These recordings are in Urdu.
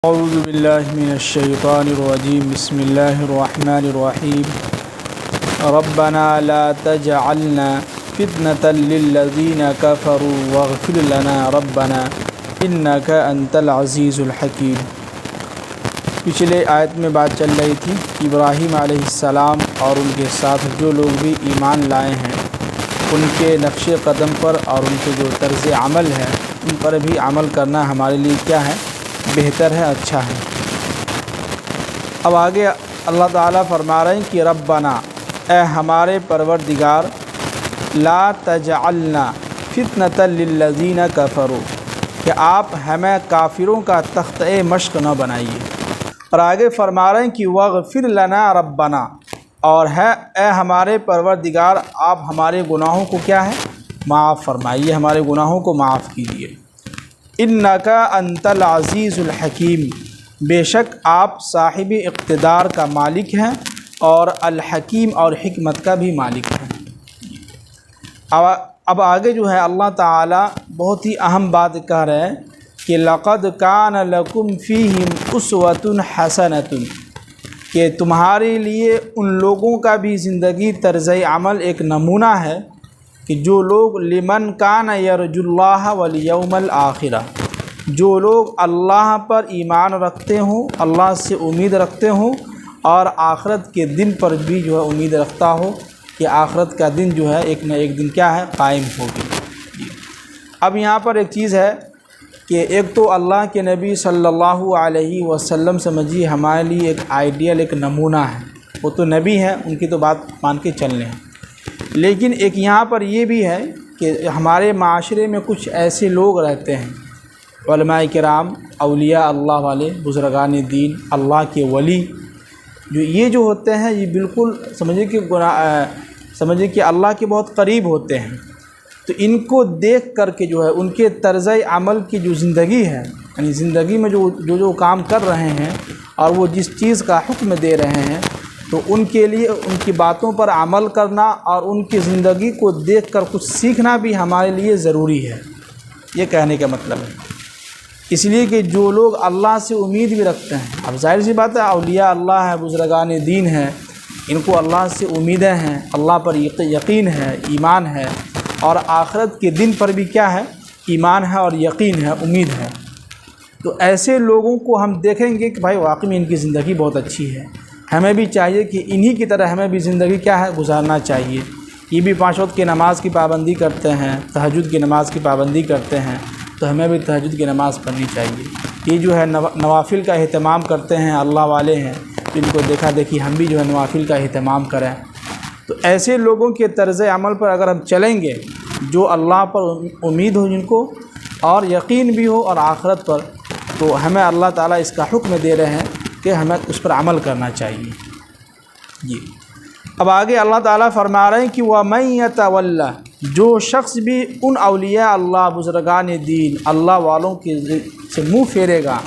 اعوذ باللہ من الشیطان الرجیم بسم اللہ الرحمن الرحیم ربنا لا تجعلنا فتنة للذین کفروا واغفر لنا ربنا انک انت العزیز الحکیم۔ پچھلے آیت میں بات چل رہی تھی ابراہیم علیہ السلام اور ان کے ساتھ جو لوگ بھی ایمان لائے ہیں ان کے نقش قدم پر اور ان کے جو طرز عمل ہے ان پر بھی عمل کرنا ہمارے لیے کیا ہے، بہتر ہے، اچھا ہے۔ اب آگے اللہ تعالیٰ فرما رہے ہیں کہ ربنا، اے ہمارے پروردگار، لا تجعلنا فتنة للذین کفروا، کہ آپ ہمیں کافروں کا تختۂ مشق نہ بنائیے۔ اور آگے فرما رہے ہیں کہ واغفر لنا ربنا، اور ہے اے ہمارے پروردگار آپ ہمارے گناہوں کو کیا ہے، معاف فرمائیے، ہمارے گناہوں کو معاف کیجیے۔ انک انت العزیز الحکیم، بے شک آپ صاحب اقتدار کا مالک ہیں اور الحکیم اور حکمت کا بھی مالک ہیں۔ اب آگے جو ہے اللہ تعالیٰ بہت ہی اہم بات کہہ رہے ہیں کہ لقد کان لکم فیہم اسوۃ حسنۃ، کہ تمہارے لیے ان لوگوں کا بھی زندگی طرز عمل ایک نمونہ ہے کہ جو لوگ لمن کان یرجو اللہ والیوم الآخرہ، جو لوگ اللہ پر ایمان رکھتے ہوں، اللہ سے امید رکھتے ہوں اور آخرت کے دن پر بھی جو ہے امید رکھتا ہو کہ آخرت کا دن جو ہے ایک نہ ایک دن کیا ہے، قائم ہوگی۔ اب یہاں پر ایک چیز ہے کہ ایک تو اللہ کے نبی صلی اللہ علیہ وسلم سمجھیے ہمارے لیے ایک آئیڈیل، ایک نمونہ ہے، وہ تو نبی ہیں، ان کی تو بات مان کے چلنے ہیں۔ لیکن ایک یہاں پر یہ بھی ہے کہ ہمارے معاشرے میں کچھ ایسے لوگ رہتے ہیں، علماء کرام، اولیاء اللہ والے، بزرگان دین، اللہ کے ولی، جو یہ جو ہوتے ہیں یہ بالکل سمجھے کہ اللہ کے بہت قریب ہوتے ہیں۔ تو ان کو دیکھ کر کے جو ہے ان کے طرز عمل کی جو زندگی ہے، یعنی زندگی میں جو کام کر رہے ہیں اور وہ جس چیز کا حکم دے رہے ہیں، تو ان کے لیے ان کی باتوں پر عمل کرنا اور ان کی زندگی کو دیکھ کر کچھ سیکھنا بھی ہمارے لیے ضروری ہے، یہ کہنے کا مطلب ہے۔ اس لیے کہ جو لوگ اللہ سے امید بھی رکھتے ہیں، اب ظاہر سی بات ہے اولیاء اللہ ہے، بزرگان دین ہیں، ان کو اللہ سے امیدیں ہیں، اللہ پر یقین ہے، ایمان ہے، اور آخرت کے دن پر بھی کیا ہے، ایمان ہے اور یقین ہے، امید ہے۔ تو ایسے لوگوں کو ہم دیکھیں گے کہ بھائی واقعی میں ان کی زندگی بہت اچھی ہے، ہمیں بھی چاہیے کہ انہی کی طرح ہمیں بھی زندگی کیا ہے، گزارنا چاہیے۔ یہ بھی 5 وقت کی نماز کی پابندی کرتے ہیں، تہجد کی نماز کی پابندی کرتے ہیں، تو ہمیں بھی تہجد کی نماز پڑھنی چاہیے۔ یہ جو ہے نوافل کا اہتمام کرتے ہیں، اللہ والے ہیں، جن کو دیکھا دیکھی ہم بھی جو ہے نوافل کا اہتمام کریں۔ تو ایسے لوگوں کے طرز عمل پر اگر ہم چلیں گے، جو اللہ پر امید ہو جن کو اور یقین بھی ہو اور آخرت پر، تو ہمیں اللہ تعالیٰ اس کا حکم دے رہے ہیں کہ ہمیں اس پر عمل کرنا چاہیے۔ جی اب آگے اللہ تعالیٰ فرما رہے ہیں کہ وَمَن يَتَوَلَّ، جو شخص بھی ان اولیاء اللہ، بزرگان دین، اللہ والوں کے سے منہ پھیرے گا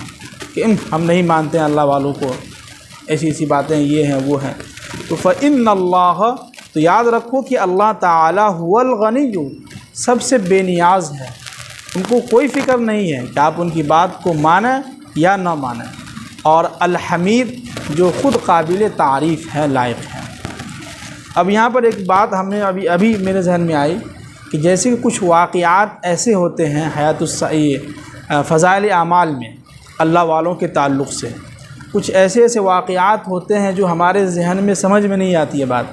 کہ ہم نہیں مانتے ہیں اللہ والوں کو، ایسی ایسی باتیں یہ ہیں وہ ہیں، تو فَإِنَّ اللَّهَ، تو یاد رکھو کہ اللہ تعالیٰ هُوَ الْغَنِيُّ، سب سے بے نیاز ہے، ان کو کوئی فکر نہیں ہے کہ آپ ان کی بات کو مانیں یا نہ مانیں، اور الحمید، جو خود قابل تعریف ہے، لائق ہے۔ اب یہاں پر ایک بات ہم نے ابھی میرے ذہن میں آئی کہ جیسے کہ کچھ واقعات ایسے ہوتے ہیں فضائل اعمال میں اللہ والوں کے تعلق سے، کچھ ایسے واقعات ہوتے ہیں جو ہمارے ذہن میں سمجھ میں نہیں آتی ہے بات،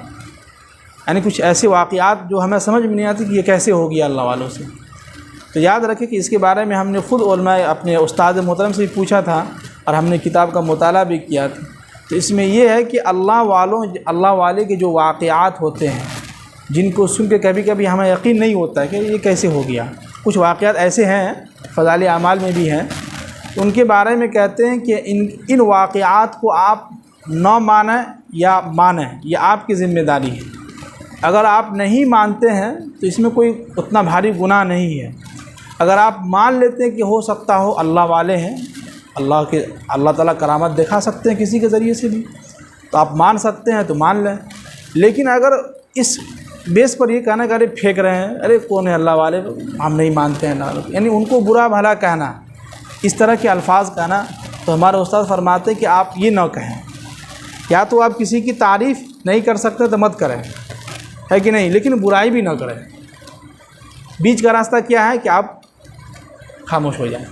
یعنی کچھ ایسے واقعات جو ہمیں سمجھ میں نہیں آتی کہ یہ کیسے ہو گیا اللہ والوں سے۔ تو یاد رکھیں کہ اس کے بارے میں ہم نے خود علماء اپنے استاد محترم سے بھی پوچھا تھا اور ہم نے کتاب کا مطالعہ بھی کیا تھا۔ تو اس میں یہ ہے کہ اللہ والے کے جو واقعات ہوتے ہیں جن کو سن کے کبھی کبھی ہمیں یقین نہیں ہوتا ہے کہ یہ کیسے ہو گیا، کچھ واقعات ایسے ہیں فضائل اعمال میں بھی ہیں، تو ان کے بارے میں کہتے ہیں کہ ان واقعات کو آپ نہ مانیں یا مانیں، یہ آپ کی ذمہ داری ہے۔ اگر آپ نہیں مانتے ہیں تو اس میں کوئی اتنا بھاری گناہ نہیں ہے۔ اگر آپ مان لیتے ہیں کہ ہو سکتا ہو اللہ والے ہیں، اللہ تعالیٰ کرامت دکھا سکتے ہیں کسی کے ذریعے سے بھی، تو آپ مان سکتے ہیں تو مان لیں۔ لیکن اگر اس بیس پر یہ کہنا کہ ارے پھینک رہے ہیں، ارے کون ہے اللہ والے، ہم نہیں مانتے ہیں اللہ، یعنی ان کو برا بھلا کہنا، اس طرح کے الفاظ کہنا، تو ہمارے استاد فرماتے ہیں کہ آپ یہ نہ کہیں، یا تو آپ کسی کی تعریف نہیں کر سکتے تو مت کریں، ہے کہ نہیں، لیکن برائی بھی نہ کریں۔ بیچ کا راستہ کیا ہے کہ آپ خاموش ہو جائیں۔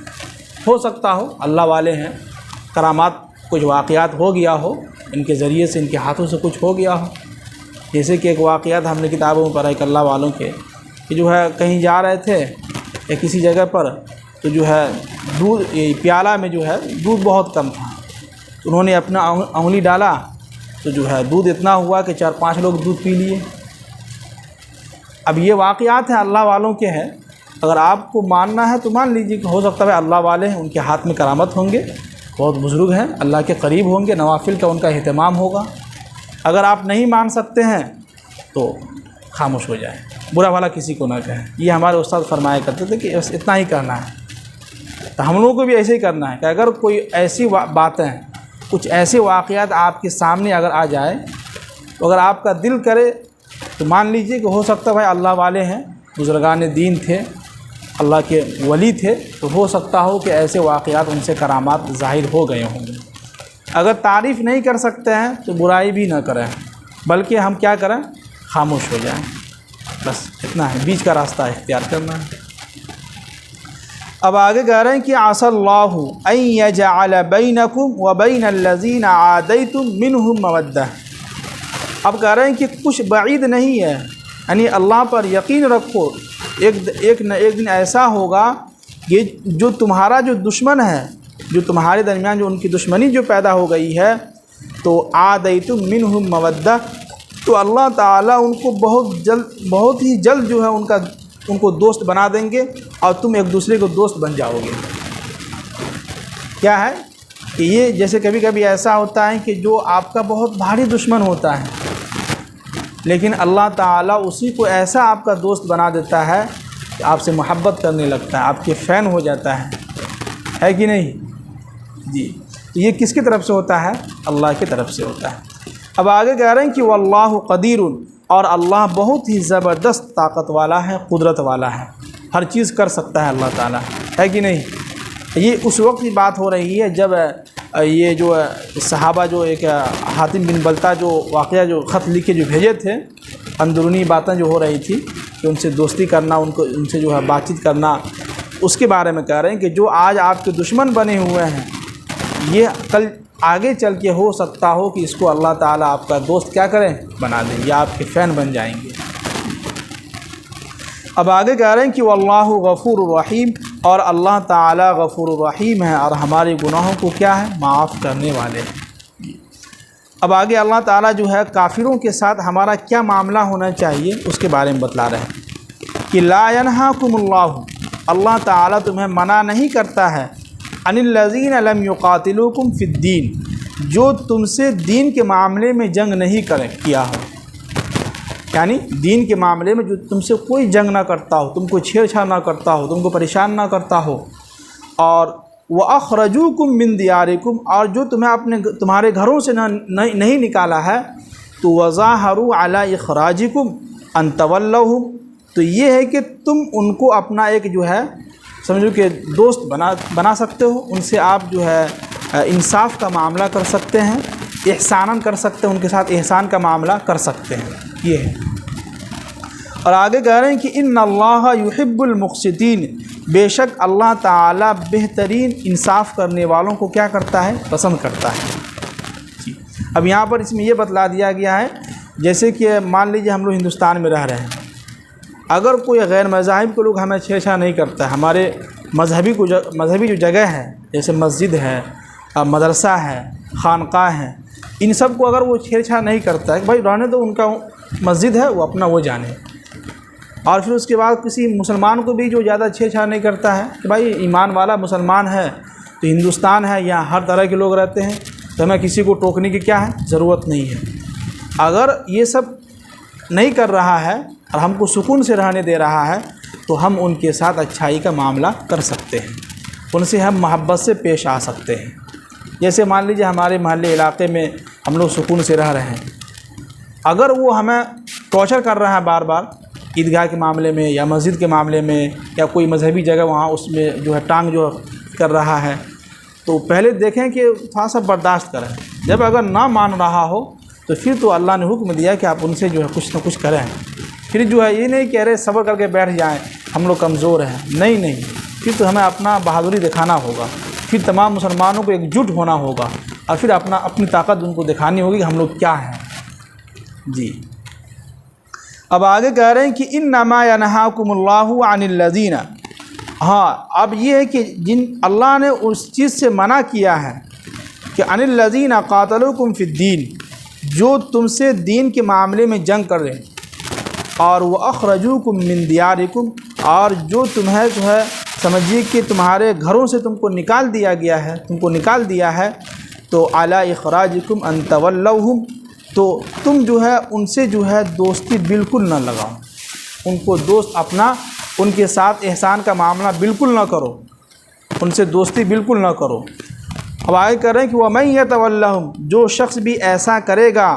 ہو سکتا ہو اللہ والے ہیں، کرامات کچھ واقعات ہو گیا ہو، ان کے ذریعے سے ان کے ہاتھوں سے کچھ ہو گیا ہو، جیسے کہ ایک واقعات ہم نے کتابوں میں پڑھا ہے کہ اللہ والوں کے کہ جو ہے کہیں جا رہے تھے یا کسی جگہ پر، تو جو ہے دودھ پیالہ میں جو ہے دودھ بہت کم تھا، تو انہوں نے اپنا انگلی ڈالا تو جو ہے دودھ اتنا ہوا کہ 4-5 لوگ دودھ پی لیے۔ اب یہ واقعات ہیں اللہ والوں کے ہیں، اگر آپ کو ماننا ہے تو مان لیجیے کہ ہو سکتا ہے اللہ والے ہیں، ان کے ہاتھ میں کرامت ہوں گے، بہت بزرگ ہیں، اللہ کے قریب ہوں گے، نوافل کا ان کا اہتمام ہوگا۔ اگر آپ نہیں مان سکتے ہیں تو خاموش ہو جائیں، برا بھلا کسی کو نہ کہیں۔ یہ ہمارے استاد فرمایا کرتے تھے کہ بس اتنا ہی کرنا ہے۔ تو ہم لوگوں کو بھی ایسے ہی کرنا ہے کہ اگر کوئی ایسی باتیں، کچھ ایسے واقعات آپ کے سامنے اگر آ جائے تو اگر آپ کا دل کرے تو مان لیجئے کہ ہو سکتا ہے بھائی اللہ والے ہیں، بزرگان دین تھے، اللہ کے ولی تھے، تو ہو سکتا ہو کہ ایسے واقعات ان سے کرامات ظاہر ہو گئے ہوں گے۔ اگر تعریف نہیں کر سکتے ہیں تو برائی بھی نہ کریں، بلکہ ہم کیا کریں، خاموش ہو جائیں، بس اتنا ہے، بیچ کا راستہ اختیار کرنا ہے۔ اب آگے کہہ رہے ہیں کہ عسى اللّہ ان يجعل بینکم وبین الذین عادیتم منہم مودہ۔ اب کہہ رہے ہیں کہ کچھ بعید نہیں ہے، یعنی اللہ پر یقین رکھو، ایک نہ ایک دن ایسا ہوگا کہ جو تمہارا جو دشمن ہے، جو تمہارے درمیان جو ان کی دشمنی جو پیدا ہو گئی ہے، تو عادیتم منہم مودہ، تو اللہ تعالیٰ ان کو بہت ہی جلد جو ہے ان کو دوست بنا دیں گے، اور تم ایک دوسرے کو دوست بن جاؤ گے۔ کیا ہے کہ یہ جیسے کبھی کبھی ایسا ہوتا ہے کہ جو آپ کا بہت بھاری دشمن ہوتا ہے، لیکن اللہ تعالیٰ اسی کو ایسا آپ کا دوست بنا دیتا ہے کہ آپ سے محبت کرنے لگتا ہے، آپ کے فین ہو جاتا ہے کہ نہیں؟ جی، تو یہ کس کی طرف سے ہوتا ہے؟ اللہ کی طرف سے ہوتا ہے۔ اب آگے کہہ رہے ہیں کہ واللہ قدیر، اور اللہ بہت ہی زبردست طاقت والا ہے، قدرت والا ہے، ہر چیز کر سکتا ہے اللہ تعالیٰ، ہے کہ نہیں؟ یہ اس وقت کی بات ہو رہی ہے جب یہ جو صحابہ جو ایک حاتم بن بلتہ جو واقعہ جو خط لکھے جو بھیجے تھے، اندرونی باتیں جو ہو رہی تھی کہ ان سے دوستی کرنا، ان سے جو ہے بات چیت کرنا، اس کے بارے میں کہہ رہے ہیں کہ جو آج آپ کے دشمن بنے ہوئے ہیں، یہ کل آگے چل کے ہو سکتا ہو کہ اس کو اللہ تعالیٰ آپ کا دوست کیا کریں، بنا دیں، یا آپ کے فین بن جائیں گے۔ اب آگے کہہ رہے ہیں کہ واللہ غفور الرحیم، اور اللہ تعالیٰ غفور الرحیم ہے، اور ہمارے گناہوں کو کیا ہے، معاف کرنے والے ہیں۔ اب آگے اللہ تعالیٰ جو ہے کافروں کے ساتھ ہمارا کیا معاملہ ہونا چاہیے اس کے بارے میں بتلا رہے ہیں کہ لا ینہاکم اللہ، اللہ تعالیٰ تمہیں منع نہیں کرتا ہے، عن الذین لم یقاتلوکم فی الدین، جو تم سے دین کے معاملے میں جنگ نہیں کیا ہو، یعنی دین کے معاملے میں جو تم سے کوئی جنگ نہ کرتا ہو، تم کو چھیڑ چھاڑ نہ کرتا ہو، تم کو پریشان نہ کرتا ہو، اور وَأَخْرَجُوكُم مِّن دِيَارِكُمْ، اور جو تمہارے گھروں سے نہیں نکالا ہے، تو وَظَاهَرُوا عَلَىٰ إِخْرَاجِكُمْ أَن تَوَلَّوْهُمْ، تو یہ ہے کہ تم ان کو اپنا ایک جو ہے سمجھو کہ دوست بنا سکتے ہو، ان سے آپ جو ہے انصاف کا معاملہ کر سکتے ہیں، احساناً کر سکتے ہیں، ان کے ساتھ احسان کا معاملہ کر سکتے ہیں، یہ ہے۔ اور آگے کہہ رہے ہیں کہ ان اللہ یحب المقسطین، بے شک اللہ تعالیٰ بہترین انصاف کرنے والوں کو کیا کرتا ہے، پسند کرتا ہے۔ جی، اب یہاں پر اس میں یہ بتلا دیا گیا ہے، جیسے کہ مان لیجیے ہم لوگ ہندوستان میں رہ رہے ہیں، اگر کوئی غیر مذاہب کے لوگ ہمیں چھیڑ چھاڑ نہیں کرتا ہے، ہمارے مذہبی جو جگہ ہے، جیسے مسجد ہے، مدرسہ ہے، خانقاہ ہے، ان سب کو اگر وہ چھیڑ چھاڑ نہیں کرتا ہے، بھائی رہنے تو ان کا مسجد ہے، وہ اپنا وہ جانے، اور پھر اس کے بعد کسی مسلمان کو بھی جو زیادہ چھیڑ چھاڑ نہیں کرتا ہے کہ بھائی ایمان والا مسلمان ہے، تو ہندوستان ہے، یہاں ہر طرح کے لوگ رہتے ہیں، تو ہمیں کسی کو ٹوکنے کی کیا ہے، ضرورت نہیں ہے۔ اگر یہ سب نہیں کر رہا ہے اور ہم کو سکون سے رہنے دے رہا ہے، تو ہم ان کے ساتھ اچھائی کا معاملہ کر سکتے ہیں، ان سے ہم محبت سے پیش آ سکتے ہیں۔ جیسے مان لیجیے ہمارے محلے علاقے میں ہم لوگ سکون سے رہ رہے ہیں، اگر وہ ہمیں ٹارچر کر رہا ہے بار بار عیدگاہ کے معاملے میں یا مسجد کے معاملے میں یا کوئی مذہبی جگہ وہاں اس میں جو ہے ٹانگ جو کر رہا ہے، تو پہلے دیکھیں کہ تھوڑا سا برداشت کریں. جب اگر نہ مان رہا ہو تو پھر تو اللہ نے حکم دیا کہ آپ ان سے جو ہے کچھ نہ کچھ کریں. پھر جو ہے یہ نہیں کہ ارے صبر کر کے بیٹھ جائیں ہم لوگ کمزور ہیں، نہیں، پھر تو ہمیں اپنا بہادری دکھانا ہوگا. پھر تمام مسلمانوں کو ایک جٹ ہونا ہوگا اور پھر اپنی طاقت ان کو دکھانی ہوگی کہ ہم لوگ کیا ہیں. جی اب آگے کہہ رہے ہیں کہ انما ینہاکم اللہ عن الذین. ہاں اب یہ ہے کہ جن اللہ نے اس چیز سے منع کیا ہے کہ عن الذین قاتلوکم فی الدین، جو تم سے دین کے معاملے میں جنگ کر رہے ہیں، اور وہ اخرجوکم من دیارکم، اور جو تمہیں جو ہے سمجھیے کہ تمہارے گھروں سے تم کو نکال دیا ہے، تو علی اخراجکم ان تولوہم، تو تم جو ہے ان سے جو ہے دوستی بالکل نہ لگاؤ، ان کو دوست اپنا، ان کے ساتھ احسان کا معاملہ بالکل نہ کرو، ان سے دوستی بالکل نہ کرو. اب آگے کر رہے ہیں کہ وَمَن يَتَوَلَّهُمْ، جو شخص بھی ایسا کرے گا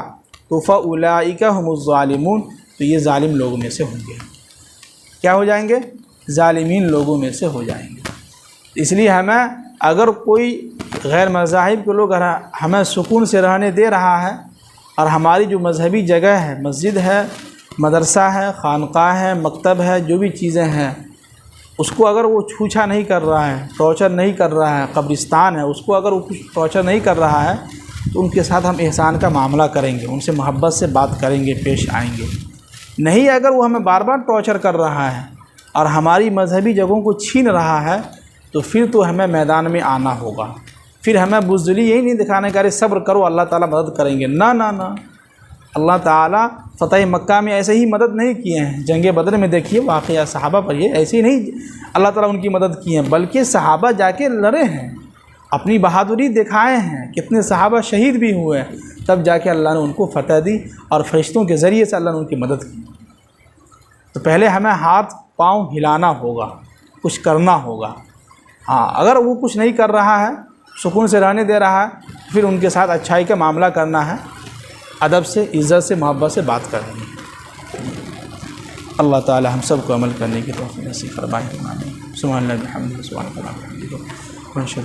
تو فَأُولَئِكَ هُمُ الظَّالِمُونَ، تو یہ ظالم لوگوں میں سے ہوں گے. کیا ہو جائیں گے؟ ظالمین لوگوں میں سے ہو جائیں گے. اس لیے ہمیں اگر کوئی غیر مذاہب کے لوگ ہمیں سکون سے رہنے دے رہا ہے، اور ہماری جو مذہبی جگہ ہے، مسجد ہے، مدرسہ ہے، خانقاہ ہے، مکتب ہے، جو بھی چیزیں ہیں، اس کو اگر وہ چھوچھا نہیں کر رہا ہے، ٹارچر نہیں کر رہا ہے، قبرستان ہے اس کو اگر وہ کچھ ٹارچر نہیں کر رہا ہے، تو ان کے ساتھ ہم احسان کا معاملہ کریں گے، ان سے محبت سے بات کریں گے، پیش آئیں گے. نہیں اگر وہ ہمیں بار بار ٹارچر کر رہا ہے اور ہماری مذہبی جگہوں کو چھین رہا ہے، تو پھر تو ہمیں میدان میں آنا ہوگا. پھر ہمیں بزدلی یہی نہیں دکھانے کا ارے صبر کرو اللہ تعالیٰ مدد کریں گے. نہ، اللہ تعالیٰ فتح مکہ میں ایسے ہی مدد نہیں کیے ہیں. جنگ بدر میں دیکھیے واقعہ صحابہ پر، یہ ایسے ہی نہیں اللہ تعالیٰ ان کی مدد کی ہیں، بلکہ صحابہ جا کے لڑے ہیں، اپنی بہادری دکھائے ہیں. کتنے صحابہ شہید بھی ہوئے ہیں، تب جا کے اللہ نے ان کو فتح دی، اور فرشتوں کے ذریعے سے اللہ نے ان کی مدد کی. تو پہلے ہمیں ہاتھ پاؤں ہلانا ہوگا، کچھ کرنا ہوگا. ہاں اگر وہ کچھ نہیں کر رہا ہے، سکون سے رہنے دے رہا ہے، پھر ان کے ساتھ اچھائی کا معاملہ کرنا ہے، ادب سے، عزت سے، محبت سے بات کرنی ہے. اللہ تعالی ہم سب کو عمل کرنے کی توفیق نصیب فرمائے. سبحان اللہ وبحمدہ، سبحان اللہ وبحمدہ.